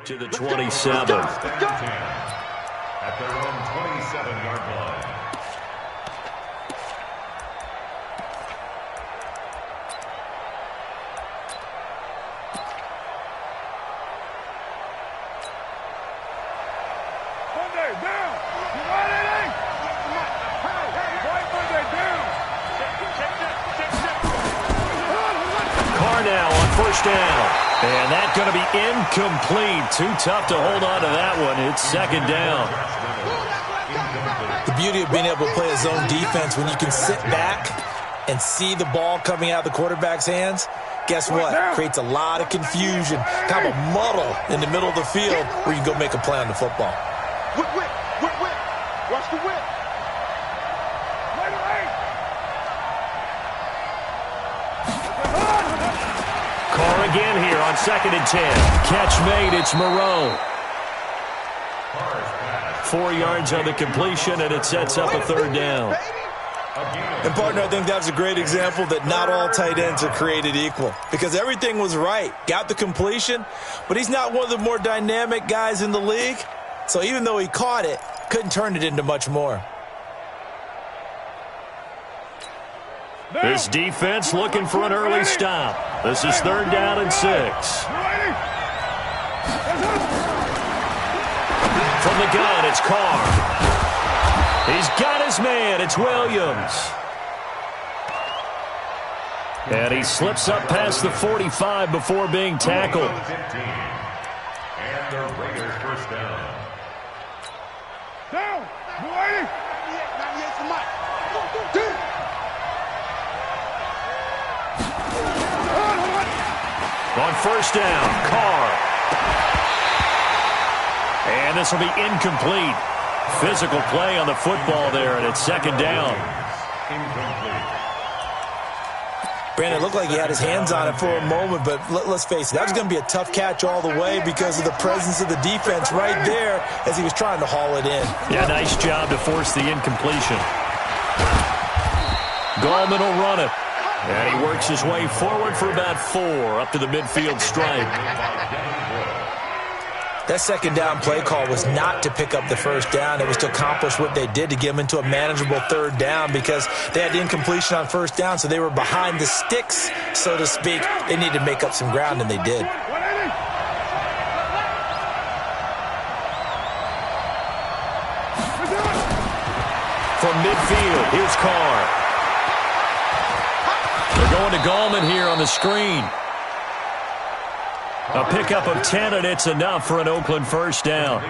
to the 27. At their own 27-yard line. First down. And that's going to be incomplete. Too tough to hold on to that one. It's second down. The beauty of being able to play a zone defense when you can sit back and see the ball coming out of the quarterback's hands, guess what? Creates a lot of confusion, kind of a muddle in the middle of the field where you can go make a play on the football. Whip. Watch the whip. Carr again here on 2nd and 10. Catch made. It's Moreau. 4 yards on the completion, and it sets up a third down. And, partner, I think that's a great example that not all tight ends are created equal because everything was right. Got the completion, but he's not one of the more dynamic guys in the league. So even though he caught it, couldn't turn it into much more. This defense looking for an early stop. This is 3rd down and 6. From the gun, it's Carr. He's got his man. It's Williams. And he slips up past the 45 before being tackled. And the Raiders first down. Down. On first down, Carr. And this will be incomplete. Physical play on the football there, and it's second down. Brandon, it looked like he had his hands on it for a moment, but let's face it, that was going to be a tough catch all the way because of the presence of the defense right there as he was trying to haul it in. Yeah, nice job to force the incompletion. Gallman will run it. And he works his way forward for about 4 up to the midfield stripe. That second down play call was not to pick up the first down. It was to accomplish what they did to get them into a manageable 3rd down because they had the incompletion on first down, so they were behind the sticks, so to speak. They needed to make up some ground, and they did. From midfield, here's Carr. They're going to Gallman here on the screen. A pickup of 10, and it's enough for an Oakland first down.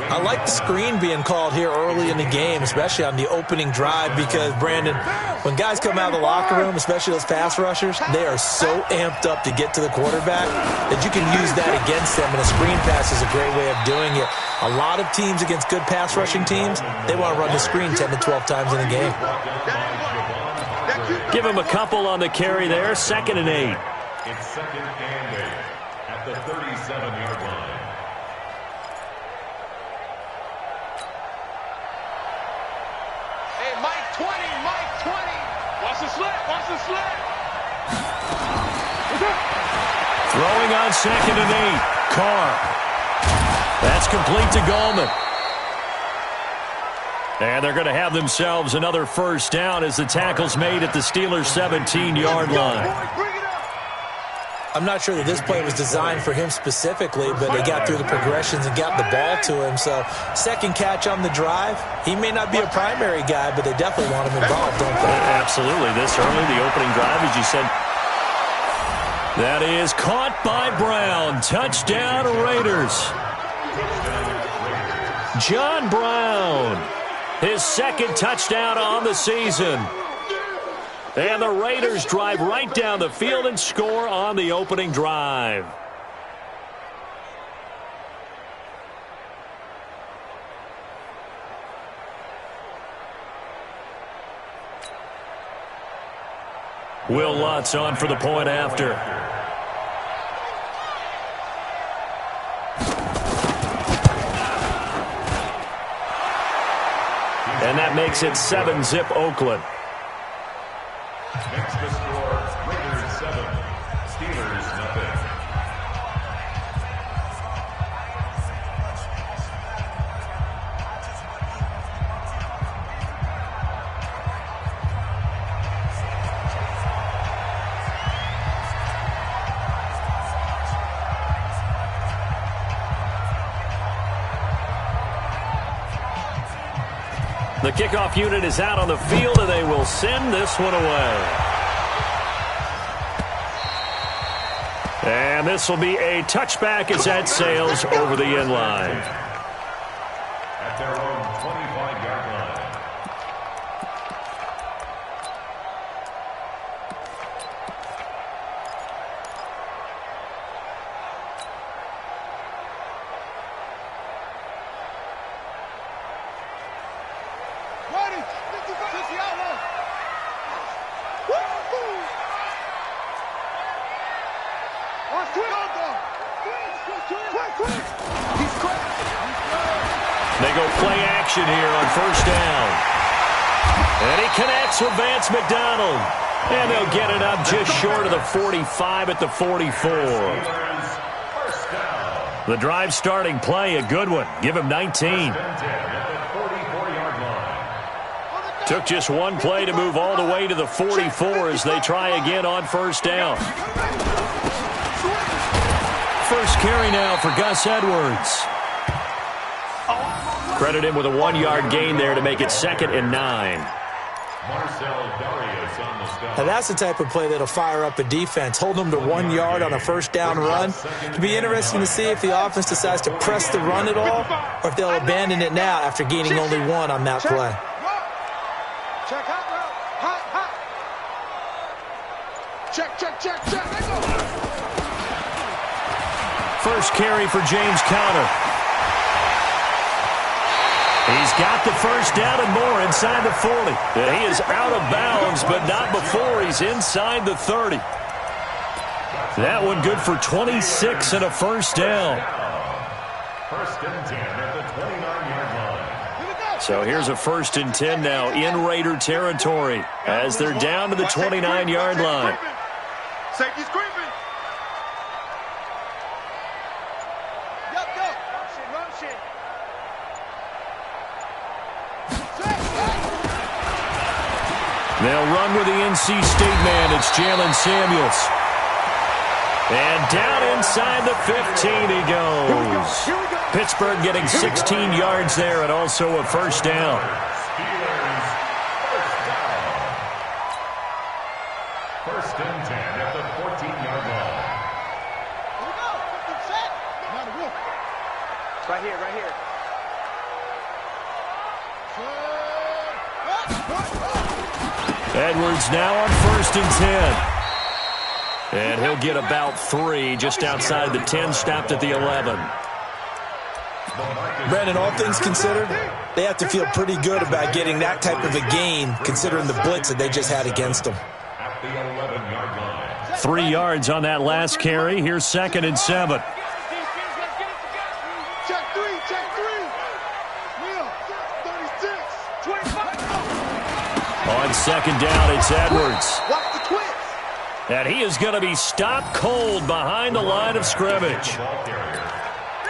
I like the screen being called here early in the game, especially on the opening drive, because, Brandon, when guys come out of the locker room, especially those pass rushers, they are so amped up to get to the quarterback that you can use that against them, and a screen pass is a great way of doing it. A lot of teams against good pass rushing teams, they want to run the screen 10 to 12 times in a game. Give him a couple on the carry there, 2nd and 8. It's 2nd and 8 at the 37-yard line. Hey, Mike 20. Watch the slant. Throwing on 2nd and 8. Carr. That's complete to Gallman. And they're going to have themselves another first down as the tackle's made at the Steelers' 17-yard line. I'm not sure that this play was designed for him specifically, but they got through the progressions and got the ball to him. So, second catch on the drive. He may not be a primary guy, but they definitely want him involved, don't they? Absolutely. This early, the opening drive, as you said. That is caught by Brown. Touchdown, Raiders. John Brown. His 2nd touchdown on the season. And the Raiders drive right down the field and score on the opening drive. Will Lutz on for the point after. And that makes it 7-zip Oakland. Next to score, Raiders 7, Steelers nothing. The kickoff unit is out on the field, and they will send this one away. And this will be a touchback as that sails over the end line. At their own 25-yard line. They go play action here on first down. And he connects with Vance McDonald. And they'll get it up just short of the 45 at the 44. The drive starting play, a good one. Give him 19. Took just one play to move all the way to the 44 as they try again on first down. First carry now for Gus Edwards. Credit him with a 1-yard gain there to make it 2nd and 9. Now that's the type of play that'll fire up a defense. Hold them to 1 yard on a first down run. It'll be interesting to see if the offense decides to press the run at all or if they'll abandon it now after gaining only 1 on that play. Check, hot, hot, hot. Check. First carry for James Conner. He's got the first down and more inside the 40. And he is out of bounds, but not before he's inside the 30. That one good for 26 and a first down. First and 10 at the 29-yard line. So here's a 1st and 10 now in Raider territory as they're down to the 29-yard line. Safety's creeping. Run shit. They'll run with the NC State man. It's Jalen Samuels. And down inside the 15 he goes. Pittsburgh getting 16 yards there and also a first down. First and 10 at the 14-yard line. Right here. Edwards now on 1st and 10. And he'll get about 3 just outside the 10, stopped at the 11. Brandon, all things considered, they have to feel pretty good about getting that type of a gain considering the blitz that they just had against them. At the 11-yard line. 3 yards on that last carry. Here's 2nd and 7. Check three. Will, 36, 25. On 2nd down, it's Edwards. Watch the twist. And he is going to be stopped cold behind the line of scrimmage.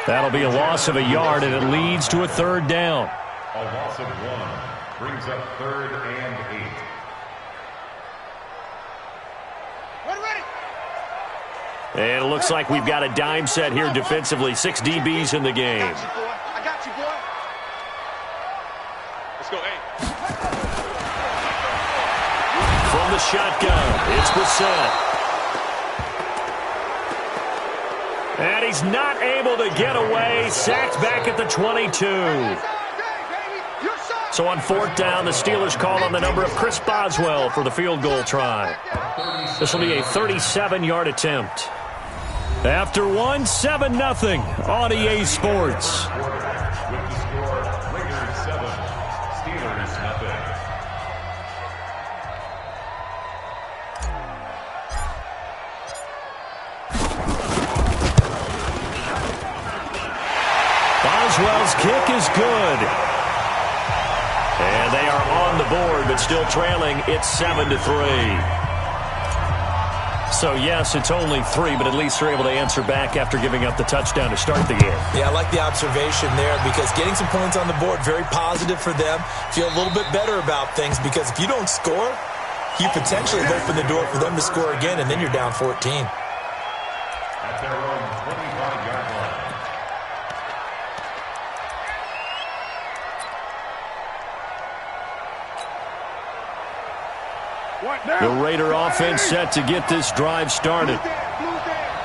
That'll be a loss of a yard, and it leads to a 3rd down. A loss of 1 brings up 3rd and 8. Ready. And it looks like we've got a dime set here defensively. 6 DBs in the game. I got you, boy. Let's go, A. From the shotgun, it's Brissett. And he's not able to get away. Sacked back at the 22. So on 4th down, the Steelers call on the number of Chris Boswell for the field goal try. This will be a 37-yard attempt. After 1, 7-0 on EA Sports. With the score, Raiders 7, Steelers 0. Boswell's kick is good. And they are on the board, but still trailing. It's 7-3. So, yes, it's only 3, but at least they're able to answer back after giving up the touchdown to start the game. Yeah, I like the observation there because getting some points on the board, very positive for them. Feel a little bit better about things because if you don't score, you potentially have opened the door for them to score again, and then you're down 14. At their own 25-yard line. The Raider offense set to get this drive started.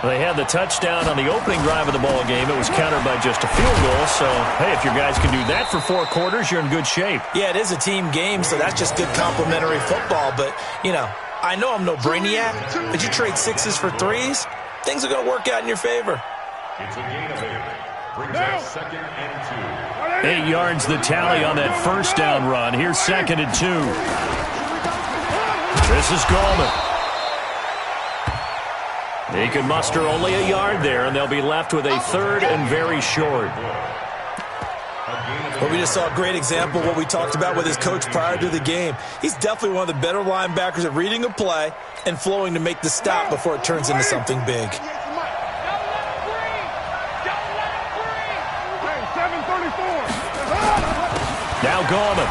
They had the touchdown on the opening drive of the ball game. It was countered by just a field goal. So, hey, if your guys can do that for 4 quarters, you're in good shape. Yeah, it is a team game, so that's just good complementary football. But, you know, I know I'm no brainiac, but you trade 6s for 3s, things are going to work out in your favor. It's a gain of 8. Brings up 2nd and 2. 8 yards the tally on that first down run. Here's 2nd and 2. This is Gallman. He can muster only a yard there, and they'll be left with a 3rd and very short. Well, we just saw a great example of what we talked about with his coach prior to the game. He's definitely one of the better linebackers at reading a play and flowing to make the stop before it turns into something big. Now Gallman.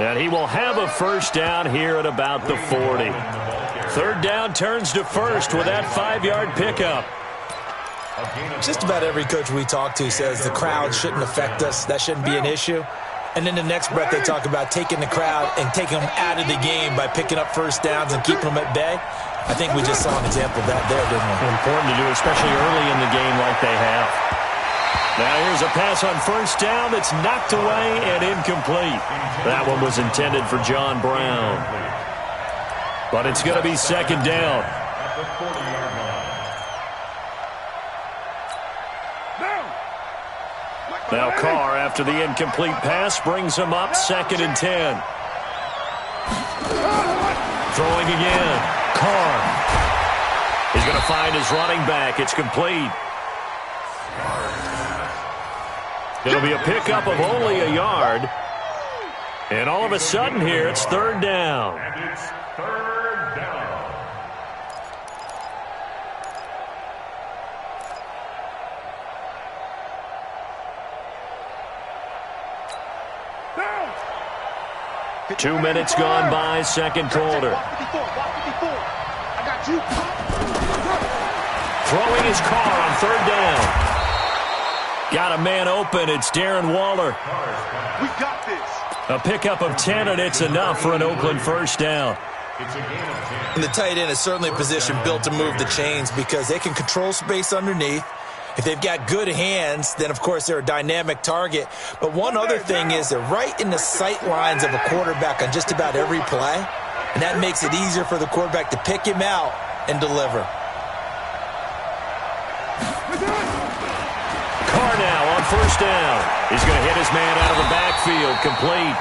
And he will have a first down here at about the 40. 3rd down turns to 1st with that 5-yard pickup. Just about every coach we talk to says the crowd shouldn't affect us. That shouldn't be an issue. And then the next breath they talk about taking the crowd and taking them out of the game by picking up first downs and keeping them at bay. I think we just saw an example of that there, didn't we? Important to do, especially early in the game like they have. Now here's a pass on first down that's knocked away and incomplete. That one was intended for John Brown. But it's going to be 2nd down. At the 40-yard line. Now Carr, after the incomplete pass, brings him up 2nd and 10. Throwing again. Carr. He's going to find his running back. It's complete. It'll be a pickup of only a yard. And all of a sudden here, it's 3rd down. And it's 3rd down. Down. 2 minutes gone by, 2nd quarter. I got you. Throwing his Carr on 3rd down. Got a man open. It's Darren Waller. We got this. A pickup of 10, and it's enough for an Oakland first down. It's a gain of 10. And the tight end is certainly a position built to move the chains because they can control space underneath. If they've got good hands, then, of course, they're a dynamic target. But one other thing is they're right in the sight lines of a quarterback on just about every play, and that makes it easier for the quarterback to pick him out and deliver. Carr now on first down. He's going to hit his man out of the backfield. Complete.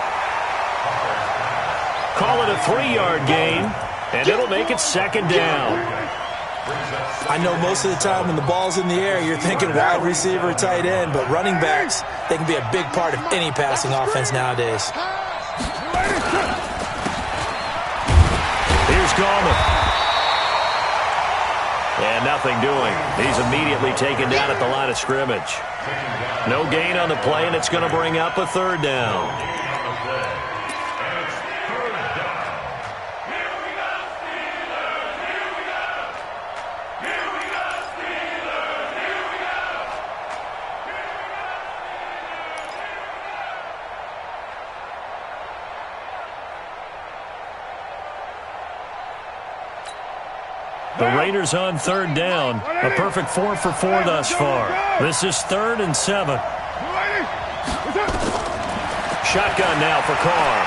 Call it a 3-yard gain, and it'll make it 2nd down. I know most of the time when the ball's in the air, you're thinking wide receiver, tight end, but running backs, they can be a big part of any passing offense nowadays. Here's Gallman. And nothing doing. He's immediately taken down at the line of scrimmage. No gain on the play, and it's going to bring up a 3rd down. The Raiders on 3rd down. A perfect 4 for 4 thus far. This is 3rd and 7. Shotgun now for Carr.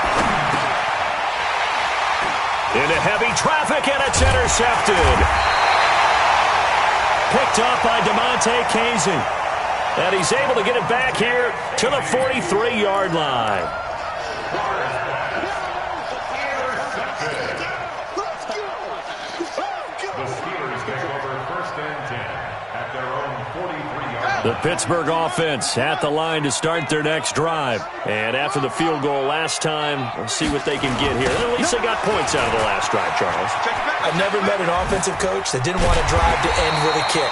Into heavy traffic, and it's intercepted. Picked up by DeMonte Casey. And he's able to get it back here to the 43-yard line. The Pittsburgh offense at the line to start their next drive. And after the field goal last time, we'll see what they can get here. And at least they got points out of the last drive, Charles. I've never met an offensive coach that didn't want a drive to end with a kick.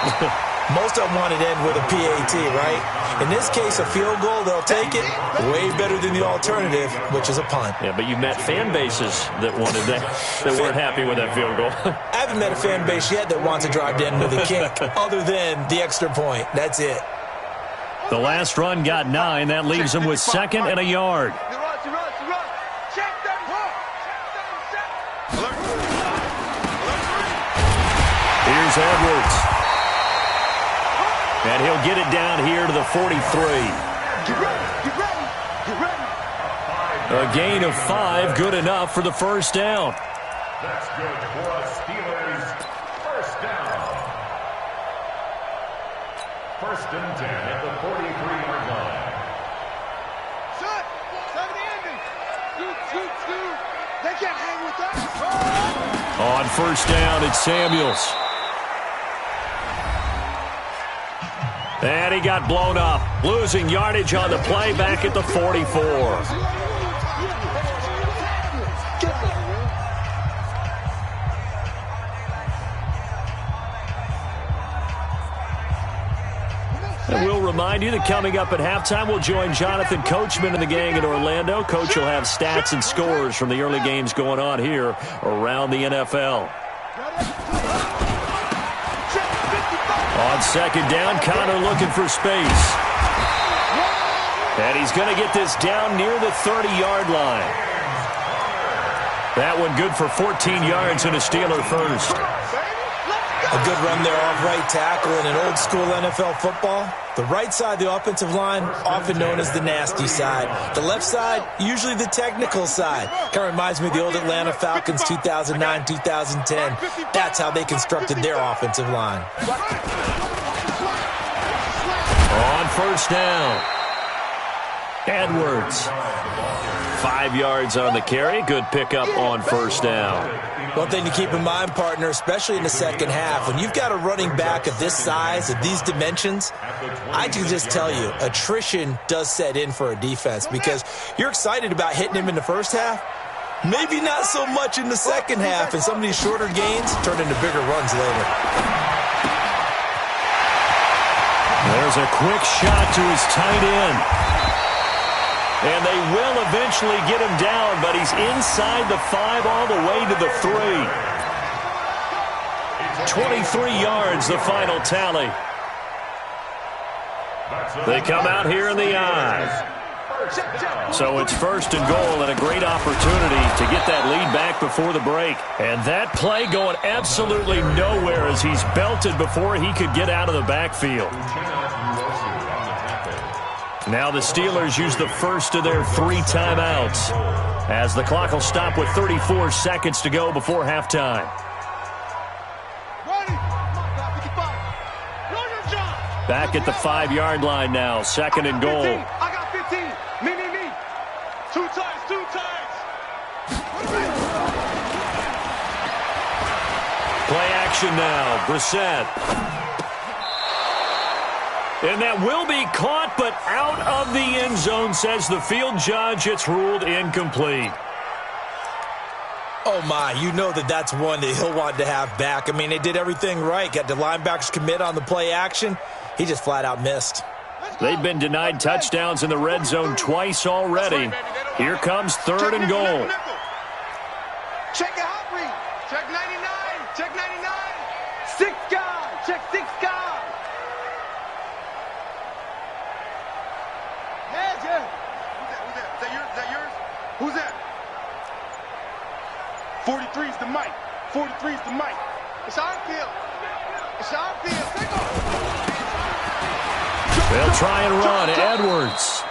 Most of them want it to end with a PAT, right? In this case, a field goal, they'll take it. Way better than the alternative, which is a punt. Yeah, but you've met fan bases that wanted that weren't happy with that field goal. I haven't met a fan base yet that wants a drive to end with a kick, other than the extra point. That's it. The last run got 9. That leaves them with 2nd and a yard. Run. Check. Here's Edwards. And he'll get it down here to the 43. Get ready, get ready, get ready. A gain of 5, good enough for the first down. That's good for a Steelers first down. First and 10 at the 43-yard line. Shut! Shut the ending! Scoot! They can't hang with us! On first down, it's Samuels. And he got blown up, losing yardage on the play back at the 44. And we'll remind you that coming up at halftime, we'll join Jonathan Coachman and the gang in Orlando. Coach will have stats and scores from the early games going on here around the NFL. On second down, Connor looking for space. And he's going to get this down near the 30-yard line. That one good for 14 yards and a Steeler first. A good run there off right tackle in an old-school NFL football. The right side, the offensive line, often known as the nasty side. The left side, usually the technical side. Kind of reminds me of the old Atlanta Falcons 2009, 2010. That's how they constructed their offensive line. On first down, Edwards. 5 yards on the carry. Good pickup on first down. One thing to keep in mind, partner, especially in the second half, when you've got a running back of this size, of these dimensions, I can just tell you, attrition does set in for a defense because you're excited about hitting him in the first half. Maybe not so much in the second half, and some of these shorter gains turn into bigger runs later. There's a quick shot to his tight end. And they will eventually get him down, but he's inside the 5 all the way to the 3. 23 yards, the final tally. They come out here in the I. So it's first and goal, and a great opportunity to get that lead back before the break. And that play going absolutely nowhere as he's belted before he could get out of the backfield. Now the Steelers use the first of their 3 timeouts as the clock will stop with 34 seconds to go before halftime. Back at the 5-yard line now, second and goal. I got 15. Me. 2 times. Play action now, Brissett. And that will be caught, but out of the end zone, says the field judge. It's ruled incomplete. Oh, my, you know that's one that he'll want to have back. I mean, they did everything right. Got the linebackers commit on the play action. He just flat out missed. They've been denied touchdowns in the red zone twice already. Here comes third and goal. Check it out, read. Check 99. Check 99. 6 guys. Check 6 guys. Yeah. Is that yours? Who's that? 43's the mic. 43's the mic. It's our field. Take off. They'll try and run. Edwards.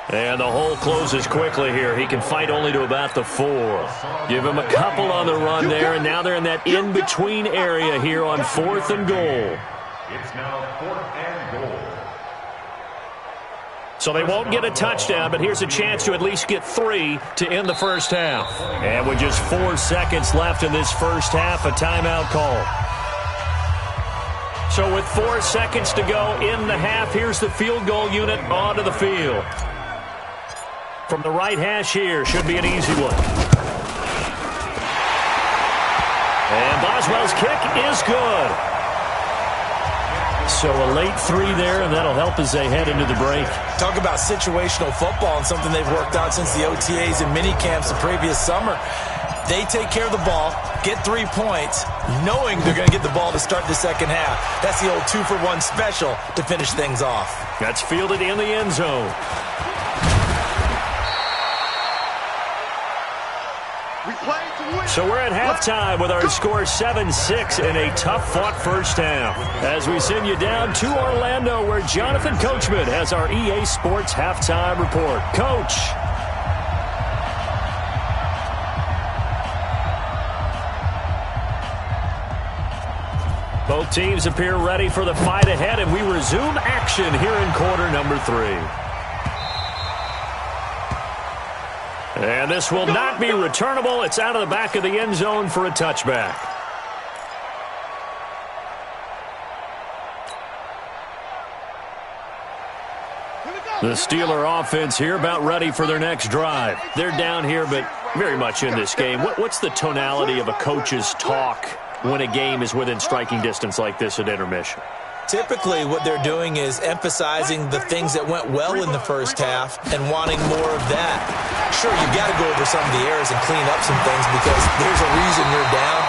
And the hole closes quickly here. He can fight only to about the 4. Give him a couple on the run there, and now they're in that in-between area here on 4th and goal. It's now 4th and goal. So they won't get a touchdown, but here's a chance to at least get 3 to end the first half. And with just 4 seconds left in this first half, a timeout call. So with 4 seconds to go in the half, here's the field goal unit onto the field. From the right hash here, should be an easy one. And Boswell's kick is good. So a late 3 there, and that'll help as they head into the break. Talk about situational football and something they've worked out since the OTAs and mini camps the previous summer. They take care of the ball, get 3 points, knowing they're going to get the ball to start the second half. That's the old 2-for-1 special to finish things off. That's fielded in the end zone. We play to win. So we're at halftime with our score 7-6 in a tough-fought first half. As we send you down to Orlando, where Jonathan Coachman has our EA Sports halftime report. Coach. Both teams appear ready for the fight ahead, and we resume action here in quarter number 3. And this will not be returnable. It's out of the back of the end zone for a touchback. The Steeler offense here about ready for their next drive. They're down here, but very much in this game. What's the tonality of a coach's talk when a game is within striking distance like this at intermission? Typically, what they're doing is emphasizing the things that went well in the first half and wanting more of that. Sure, you've got to go over some of the errors and clean up some things because there's a reason you're down.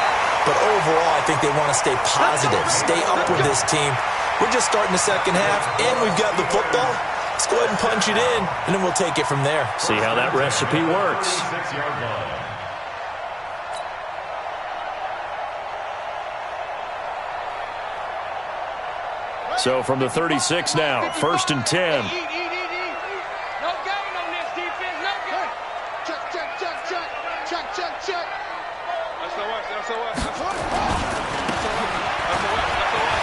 But overall, I think they want to stay positive, stay up with this team. We're just starting the second half, and we've got the football. Let's go ahead and punch it in, and then we'll take it from there. See how that recipe works. So from the 36 now, 1st and 10. No gain on this defense. No gain. Check.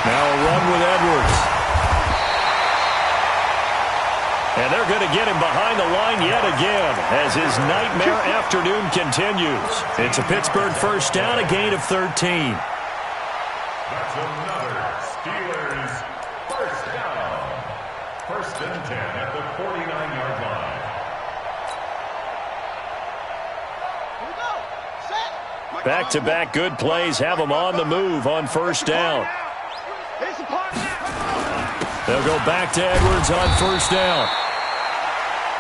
Now a run with Edwards. And they're going to get him behind the line yet again as his nightmare afternoon continues. It's a Pittsburgh first down, a gain of 13. That's another Steelers first down. 1st and 10 at the 49-yard line. Back-to-back good plays have them on the move on first down. They'll go back to Edwards on first down.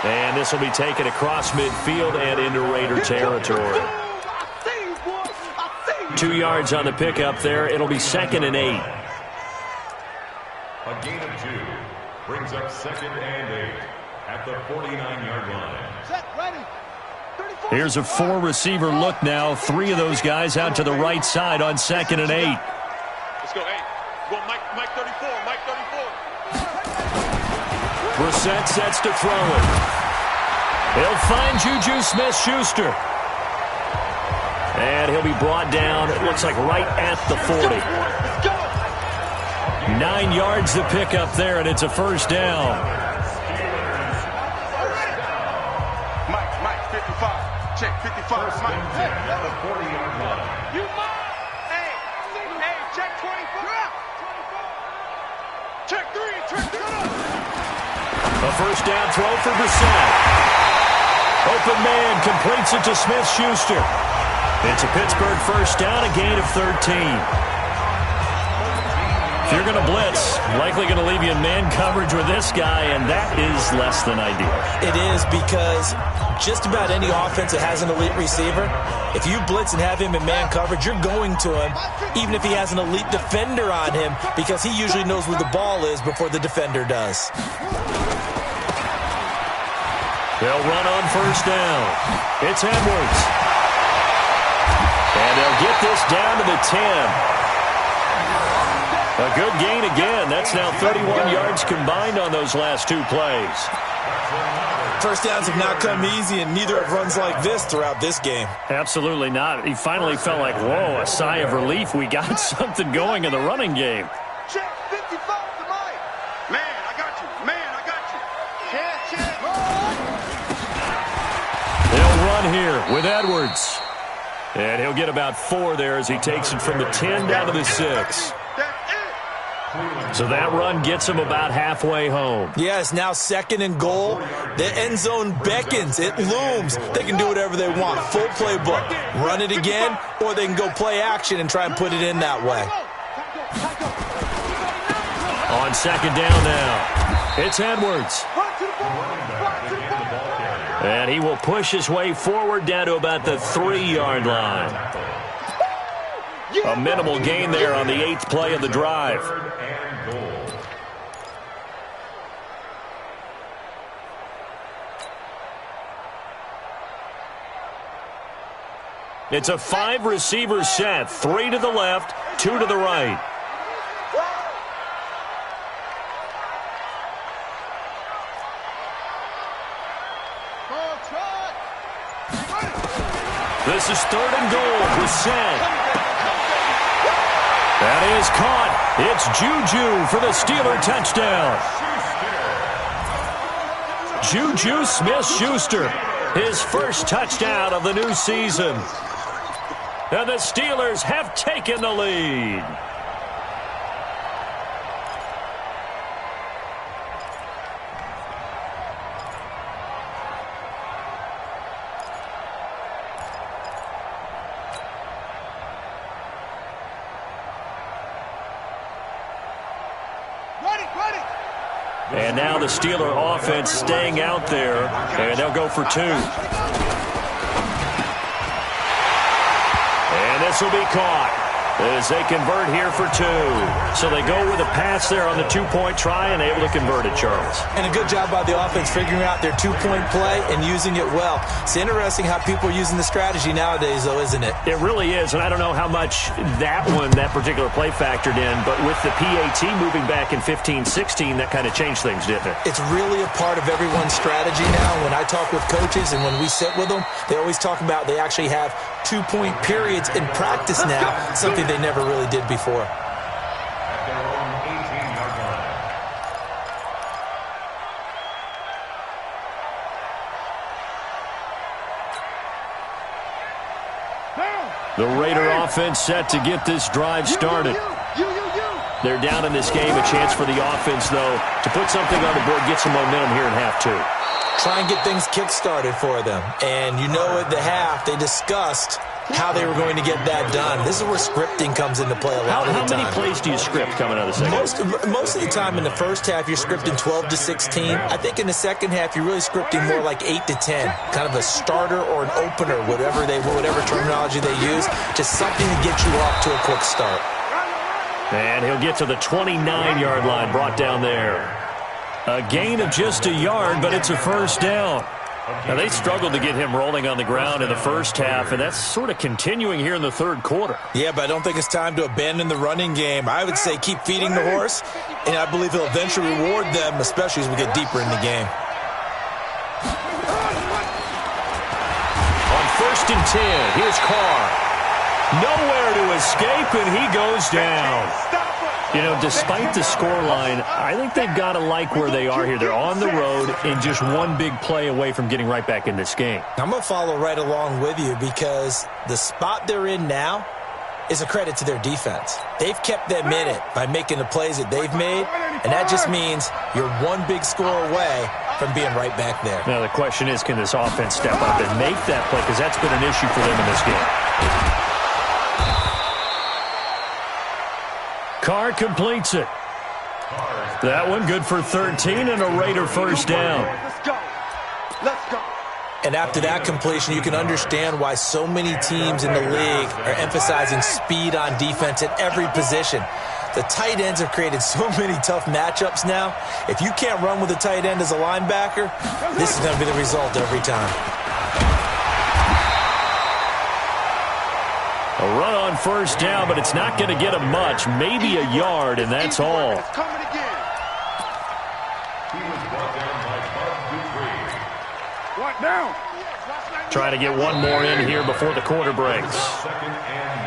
And this will be taken across midfield and into Raider territory. 2 yards on the pickup there. It'll be 2nd and 8. A gain of 2 brings up 2nd and 8 at the 49-yard line. Set, ready. Here's a 4-receiver look now. 3 of those guys out to the right side on 2nd and 8. Let's go, 8. Go, Mike 34, Mike 34. Brissett sets to throw it. He'll find Juju Smith-Schuster. And he'll be brought down, it looks like right at the 40. 9 yards to pick up there, and it's a first down. Mike 55. Check 55. Mike. At the 40-yard line. You Mike. Hey, check 24. Check 3. A first down throw for Brissett. Open man completes it to Smith-Schuster. It's a Pittsburgh first down, a gain of 13. If you're going to blitz, likely going to leave you in man coverage with this guy, and that is less than ideal. It is because just about any offense that has an elite receiver, if you blitz and have him in man coverage, you're going to him, even if he has an elite defender on him, because he usually knows where the ball is before the defender does. They'll run on first down. It's Edwards. And they'll get this down to the 10. A good gain again. That's now 31 yards combined on those last 2 plays. First downs have not come easy, and neither have runs like this throughout this game. Absolutely not. He finally felt like, whoa, a sigh of relief. We got something going in the running game. Check 55 to Mike. Man, I got you. Check. They'll run here with Edwards. And he'll get about 4 there as he takes it from the 10 down to the 6. So that run gets him about halfway home. Yes, now 2nd and goal. The end zone beckons. It looms. They can do whatever they want. Full playbook. Run it again, or they can go play action and try and put it in that way. On 2nd down now, it's Edwards. And he will push his way forward down to about the 3-yard line. A minimal gain there on the 8th play of the drive. It's a 5-receiver set, 3 to the left, 2 to the right. This is 3rd and goal. The set. That is caught. It's Juju for the Steeler touchdown. Juju Smith-Schuster, his first touchdown of the new season. And the Steelers have taken the lead. And now the Steeler offense staying out there, and they'll go for 2. And this will be caught as they convert here for 2. So they go with a pass there on the 2-point try and able to convert it, Charles. And a good job by the offense figuring out their 2-point play and using it well. It's interesting how people are using the strategy nowadays, though, isn't it? It really is, and I don't know how much that particular play factored in, but with the PAT moving back in 15-16, that kind of changed things, didn't it? It's really a part of everyone's strategy now. When I talk with coaches and when we sit with them, they always talk about they actually have 2-point periods in practice now, something they never really did before. At their own 18-yard line. The Raider offense set to get this drive started. They're down in this game. A chance for the offense, though, to put something on the board, get some momentum here in half 2. Try and get things kick-started for them. And you know at the half, they discussed how they were going to get that done. This is where scripting comes into play a lot of the time. How many plays do you script coming out of the second? Most of the time in the first half, you're scripting 12 to 16. I think in the second half, you're really scripting more like 8 to 10. Kind of a starter or an opener, whatever terminology they use. Just something to get you off to a quick start. And he'll get to the 29-yard line, brought down there. A gain of just a yard, but it's a first down. Now, they struggled to get him rolling on the ground in the first half, and that's sort of continuing here in the third quarter. Yeah, but I don't think it's time to abandon the running game. I would say keep feeding the horse, and I believe he'll eventually reward them, especially as we get deeper in the game. On 1st and 10, here's Carr. Nowhere to escape, and he goes down. You know, despite the scoreline, I think they've got to like where they are here. They're on the road and just one big play away from getting right back in this game. I'm going to follow right along with you because the spot they're in now is a credit to their defense. They've kept them in it by making the plays that they've made, and that just means you're one big score away from being right back there. Now, the question is, can this offense step up and make that play? Because that's been an issue for them in this game. Carr completes it. That one good for 13 and a Raider first down. Let's go. And after that completion, you can understand why so many teams in the league are emphasizing speed on defense at every position. The tight ends have created so many tough matchups now. If you can't run with a tight end as a linebacker, this is going to be the result every time. A run on first down, but it's not going to get him much. Maybe a yard, and that's all. He was brought down by Bud Dupree. What down? Trying to get one more in here before the quarter breaks. 2nd and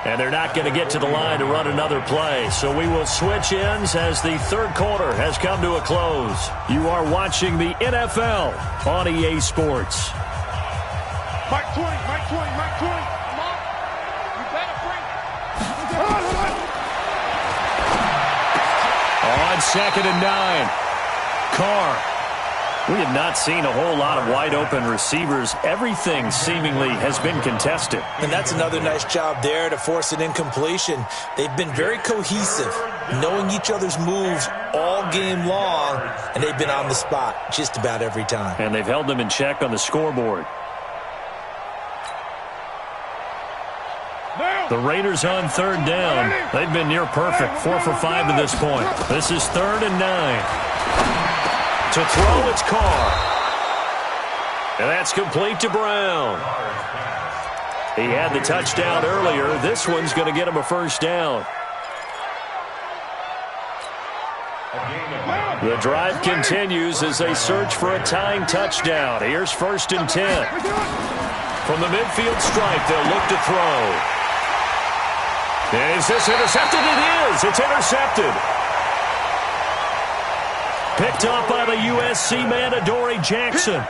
9. And they're not going to get to the line to run another play. So we will switch ends as the third quarter has come to a close. You are watching the NFL on EA Sports. Mike 20, Mike 20, Mike 20. Come on. You better bring it. On 2nd and 9. Carr. We have not seen a whole lot of wide-open receivers. Everything seemingly has been contested. And that's another nice job there to force an incompletion. They've been very cohesive, knowing each other's moves all game long, and they've been on the spot just about every time. And they've held them in check on the scoreboard. The Raiders on 3rd down. They've been near perfect, 4 for 5 to this point. This is 3rd and 9. To throw, it's Carr. And that's complete to Brown. He had the touchdown earlier. This one's going to get him a first down. The drive continues as they search for a tying touchdown. Here's 1st and 10. From the midfield stripe, they'll look to throw. Is this intercepted? It is. It's intercepted. Picked up by the USC man, Adoree Jackson.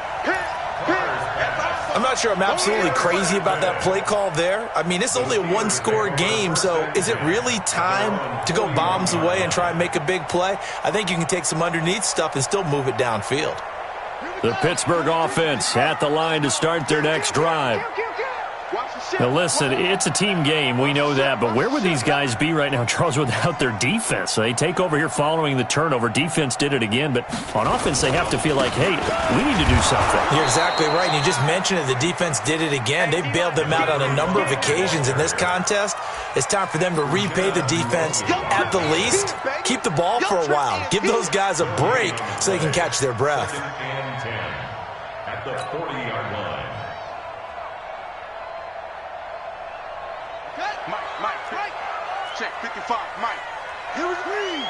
I'm not sure I'm absolutely crazy about that play call there. I mean, it's only a one-score game, so is it really time to go bombs away and try and make a big play? I think you can take some underneath stuff and still move it downfield. The Pittsburgh offense at the line to start their next drive. Now, listen, it's a team game. We know that. But where would these guys be right now, Charles, without their defense? They take over here following the turnover. Defense did it again. But on offense, they have to feel like, hey, we need to do something. You're exactly right. You just mentioned it. The defense did it again. They bailed them out on a number of occasions in this contest. It's time for them to repay the defense at the least. Keep the ball for a while. Give those guys a break so they can catch their breath. And 10 at the 40-yard line. Mike. Check 55, Mike. Here is me.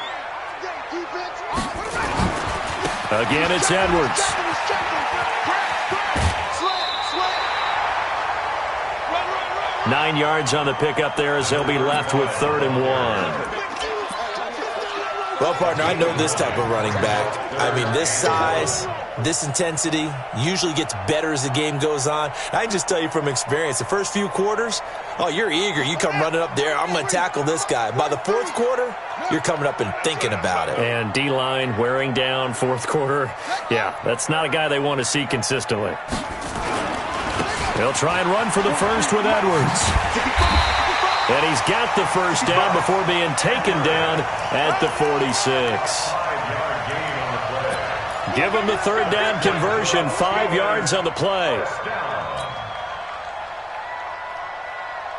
Defense. Again, it's Edwards. Run. 9 yards on the pickup there as they'll be left with 3rd and 1. Well, partner, I know this type of running back. I mean, this size, this intensity usually gets better as the game goes on. I can just tell you from experience, the first few quarters, oh, you're eager. You come running up there, I'm going to tackle this guy. By the 4th quarter, you're coming up and thinking about it. And D-line wearing down 4th quarter. Yeah, that's not a guy they want to see consistently. They'll try and run for the first with Edwards. And he's got the first down before being taken down at the 46. Give him the 3rd down conversion, 5 yards on the play.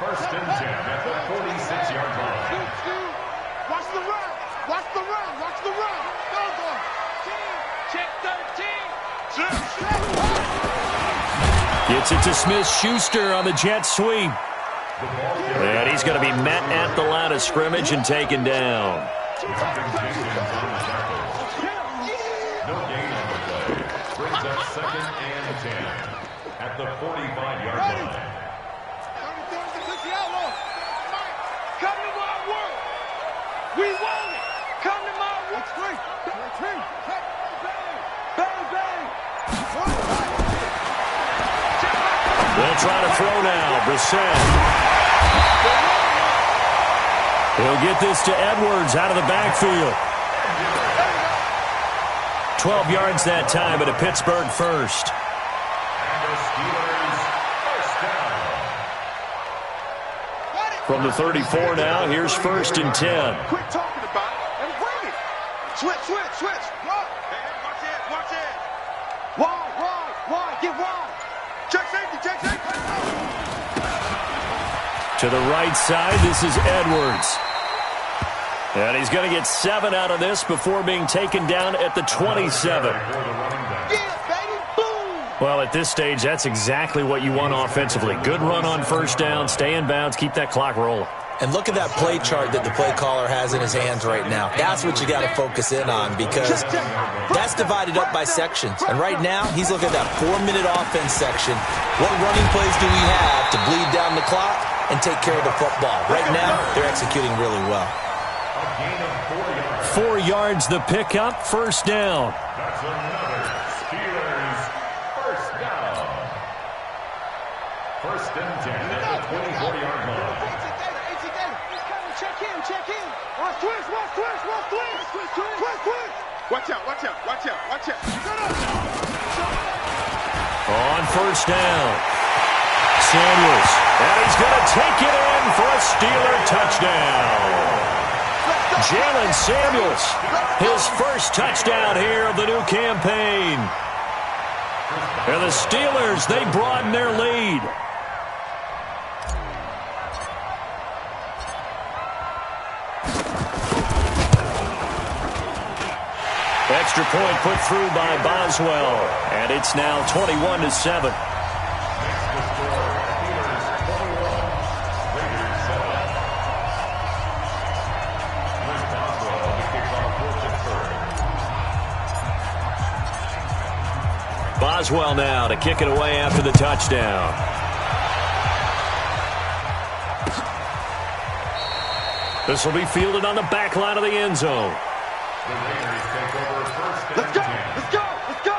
1st and 10 at the 46-yard line. Watch the run. Watch the run. Go. Check 13. Gets it to Smith-Schuster on the jet sweep. And he's going to be met at the line of scrimmage and taken down. No gain on the play. Brings up 2nd and 10 at the 45-yard line. Come to my work. We want it. Come to my work. Bang. They'll try to throw now. Brissett. He'll get this to Edwards out of the backfield. 12 yards that time, but a Pittsburgh first. And the Steelers first down. From the 34 now, here's 1st and 10. Quit talking about it and bring it. Switch. Run. Watch it. Wide. Get wide. Check safety. To the right side, this is Edwards. And he's going to get 7 out of this before being taken down at the 27. Yeah, baby. Boom. Well, at this stage, that's exactly what you want offensively. Good run on 1st down, stay in bounds, keep that clock rolling. And look at that play chart that the play caller has in his hands right now. That's what you got to focus in on because that's divided up by sections. And right now, he's looking at that 4-minute offense section. What running plays do we have to bleed down the clock and take care of the football? Right now, they're executing really well. 4 yards the pickup, 1st down. That's another Steelers first down. 1st and 10 at the 24-yard line. Check in. Watch twist. Watch out. On 1st down. Samuels. And he's going to take it in for a Steeler touchdown. Jalen Samuels, his first touchdown here of the new campaign. And the Steelers, they broaden their lead. Extra point put through by Boswell. And it's now 21-7. Boswell now to kick it away after the touchdown. This will be fielded on the back line of the end zone. The Raiders take over first and Let's go! 10 Let's go! Let's go!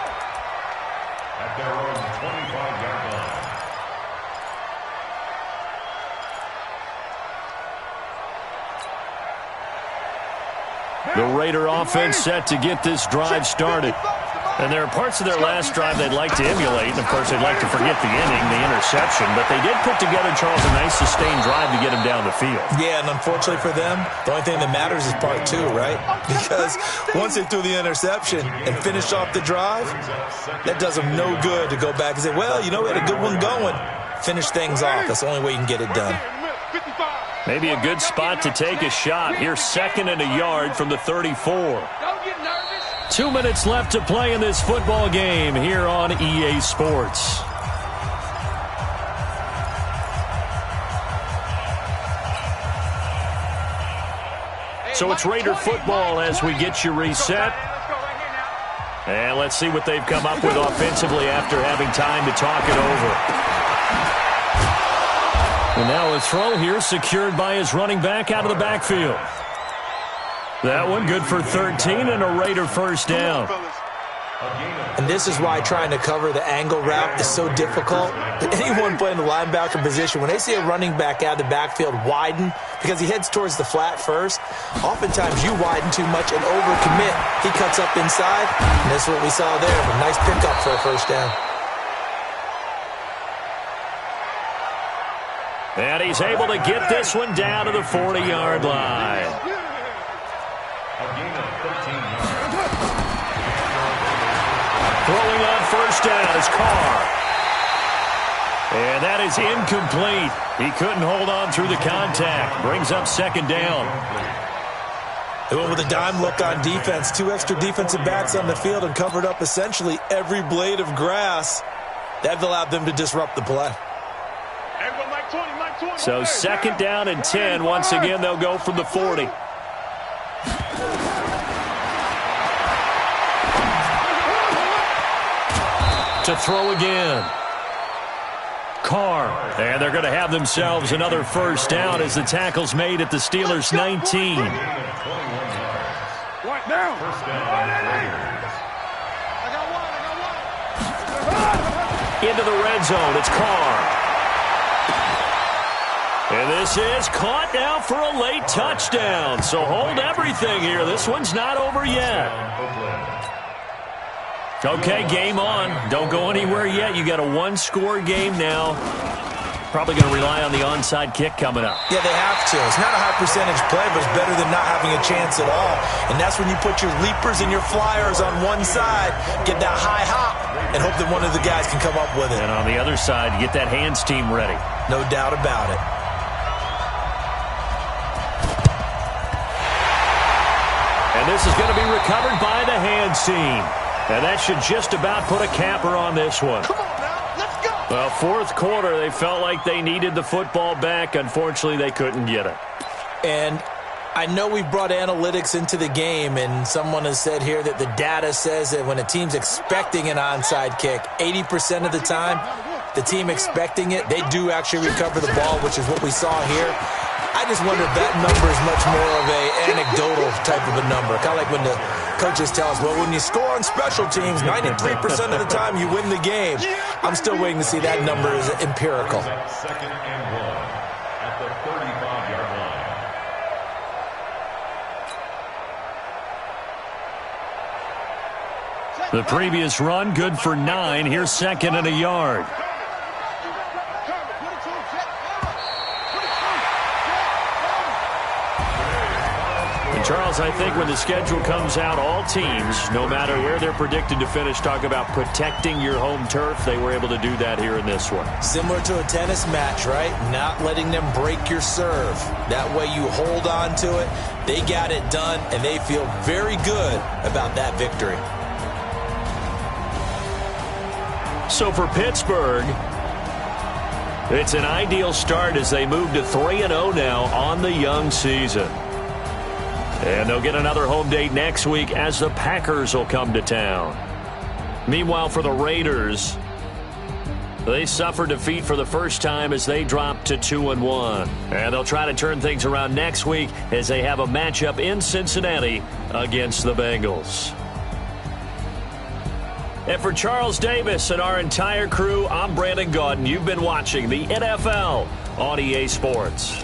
at their own 25-yard line. The Raider offense set to get this drive started. And there are parts of their last drive they'd like to emulate. And, of course, they'd like to forget the inning, the interception. But they did put together, Charles, a nice sustained drive to get him down the field. Yeah, and unfortunately for them, the only thing that matters is part two, right? Because once they threw the interception and finished off the drive, that does them no good to go back and say, well, you know, we had a good one going. Finish things off. That's the only way you can get it done. Maybe a good spot to take a shot. Here's 2nd and a yard from the 34. Don't get nervous. 2 minutes left to play in this football game here on EA Sports. So it's Raider football as we get you reset. And let's see what they've come up with offensively after having time to talk it over. And now a throw here secured by his running back out of the backfield. That one good for 13 and a Raider first down. And this is why trying to cover the angle route is so difficult. Anyone playing the linebacker position, when they see a running back out of the backfield widen, because he heads towards the flat first, oftentimes you widen too much and overcommit. He cuts up inside, and that's what we saw there. A nice pickup for a first down. And he's able to get this one down to the 40-yard line. Throwing on first down is Carr. And that is incomplete. He couldn't hold on through the contact. Brings up 2nd down. They went with a dime look on defense. 2 extra defensive backs on the field and covered up essentially every blade of grass. That allowed them to disrupt the play. So 2nd down and 10. Once again, they'll go from the 40. To throw again. Carr. And they're going to have themselves another first down as the tackle's made at the Steelers' 19. Right now. First down, Raiders. Into the red zone. It's Carr. And this is caught now for a late touchdown. So hold everything here. This one's not over yet. Okay, game on. Don't go anywhere yet. You got a 1-score game now. Probably going to rely on the onside kick coming up. Yeah, they have to. It's not a high percentage play, but it's better than not having a chance at all. And that's when you put your leapers and your flyers on one side, get that high hop, and hope that one of the guys can come up with it. And on the other side, get that hands team ready. No doubt about it. And this is going to be recovered by the hands team. And that should just about put a capper on this one. Come on now. Let's go. Well, 4th quarter, they felt like they needed the football back. Unfortunately, they couldn't get it. And I know we brought analytics into the game, and someone has said here that the data says that when a team's expecting an onside kick, 80% of the time, the team expecting it, they do actually recover the ball, which is what we saw here. I just wonder if that number is much more of a anecdotal type of a number. Kind of like when the coaches tell us, well, when you score on special teams, 93% of the time you win the game. I'm still waiting to see that number is empirical. 2nd and 1 at the 35-yard line. The previous run, good for 9. Here's 2nd and a yard. Charles, I think when the schedule comes out, all teams, no matter where they're predicted to finish, talk about protecting your home turf. They were able to do that here in this one. Similar to a tennis match, right? Not letting them break your serve. That way you hold on to it. They got it done, and they feel very good about that victory. So for Pittsburgh, it's an ideal start as they move to 3-0 now on the young season. And they'll get another home date next week as the Packers will come to town. Meanwhile, for the Raiders, they suffered defeat for the first time as they dropped to 2-1. And they'll try to turn things around next week as they have a matchup in Cincinnati against the Bengals. And for Charles Davis and our entire crew, I'm Brandon Gaudin. You've been watching the NFL on EA Sports.